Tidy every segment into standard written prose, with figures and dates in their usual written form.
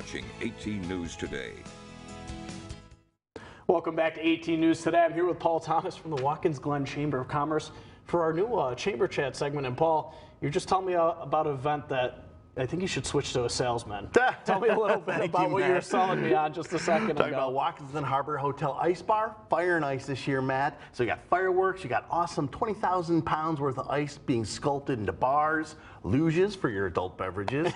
watching 18 News Today. Welcome back to 18 News Today. I'm here with Paul Thomas from the Watkins Glen Chamber of Commerce for our new Chamber Chat segment. And Paul, you're just telling me about an event that I think you should switch to a salesman. Tell me a little bit about what you were selling me on just a second ago. Talking about Watkins Glen Harbor Hotel Ice Bar, Fire and Ice this year, Matt. So you got fireworks, you got awesome 20,000 pounds worth of ice being sculpted into bars, luges for your adult beverages,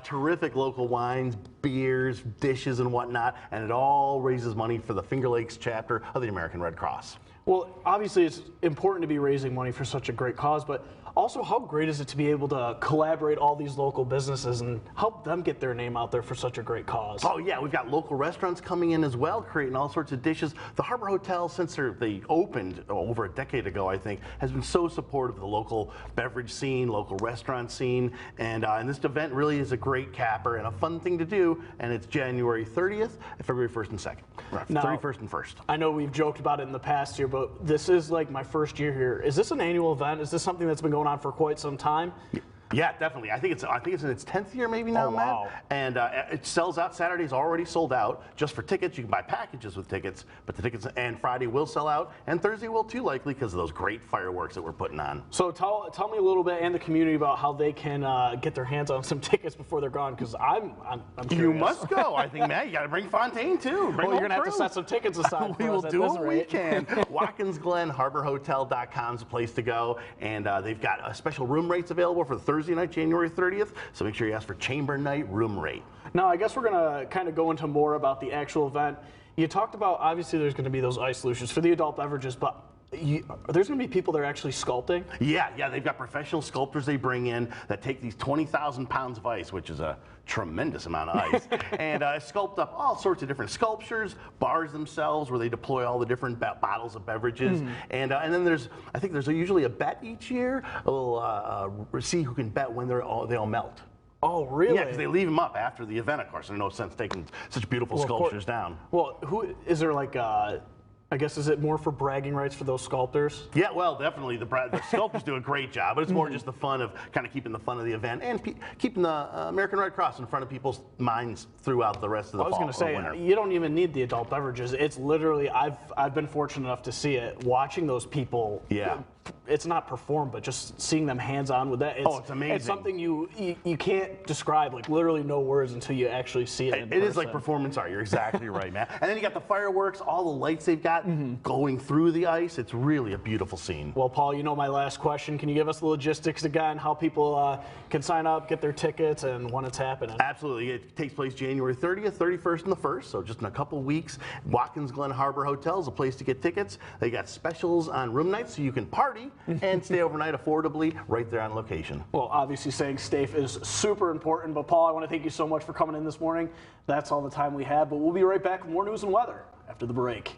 terrific local wines, beers, dishes, and whatnot, and it all raises money for the Finger Lakes chapter of the American Red Cross. Well, obviously it's important to be raising money for such a great cause, but also how great is it to be able to collaborate all these local businesses and help them get their name out there for such a great cause? Oh yeah, we've got local restaurants coming in as well, creating all sorts of dishes. The Harbor Hotel, since they opened over a decade ago, I think, has been so supportive of the local beverage scene, local restaurant scene, and this event really is a great capper and a fun thing to do, and it's January 30th, February 1st and 2nd. Now, 31st and 1st. I know we've joked about it in the past year, but this is like my first year here. Is this an annual event? Is this something that's been going on for quite some time? Yeah, definitely. I think it's in its 10th year maybe now, Matt. Wow. And it sells out. Saturday's already sold out. Just for tickets, you can buy packages with tickets, but the tickets and Friday will sell out, and Thursday will too, likely because of those great fireworks that we're putting on. So tell me a little bit, and the community, about how they can get their hands on some tickets before they're gone, because I'm curious. You must go. I think, Matt, you got to bring Fontaine too. Well, you're gonna have to set some tickets aside. We will do what we can. Rate. Watkins Glen HarborHotel.com is a place to go, and they've got special room rates available for Thursday night, January 30th. So make sure you ask for Chamber Night room rate. Now, I guess we're gonna kind of go into more about the actual event. You talked about, obviously there's gonna be those ice solutions for the adult beverages, but there's going to be people that are actually sculpting? Yeah, they've got professional sculptors they bring in that take these 20,000 pounds of ice, which is a tremendous amount of ice, and sculpt up all sorts of different sculptures, bars themselves where they deploy all the different bottles of beverages, and then I think there's usually a bet each year. We'll see who can bet when they all melt. Oh, really? Yeah, because they leave them up after the event, of course. There's no sense taking such beautiful sculptures down. Well, is there like I guess, is it more for bragging rights for those sculptors? Yeah, well, definitely. The sculptors do a great job, but it's more just the fun of kind of keeping the fun of the event and keeping the American Red Cross in front of people's minds throughout the rest of the fall. I was going to say, you don't even need the adult beverages. It's literally, I've been fortunate enough to see it, watching those people. Yeah. It's not performed, but just seeing them hands-on with that. It's amazing. It's something you can't describe, like literally no words until you actually see it in person. It is like performance art. You're exactly right, man. And then you got the fireworks, all the lights they've got going through the ice. It's really a beautiful scene. Well, Paul, you know my last question. Can you give us the logistics again, how people can sign up, get their tickets, and when it's happening? Absolutely. It takes place January 30th, 31st, and the 1st, so just in a couple weeks. Watkins Glen Harbor Hotel is a place to get tickets. They got specials on room nights so you can party and stay overnight affordably right there on location. Well, obviously saying safe is super important, but Paul, I want to thank you so much for coming in this morning. That's all the time we have, but we'll be right back with more news and weather after the break.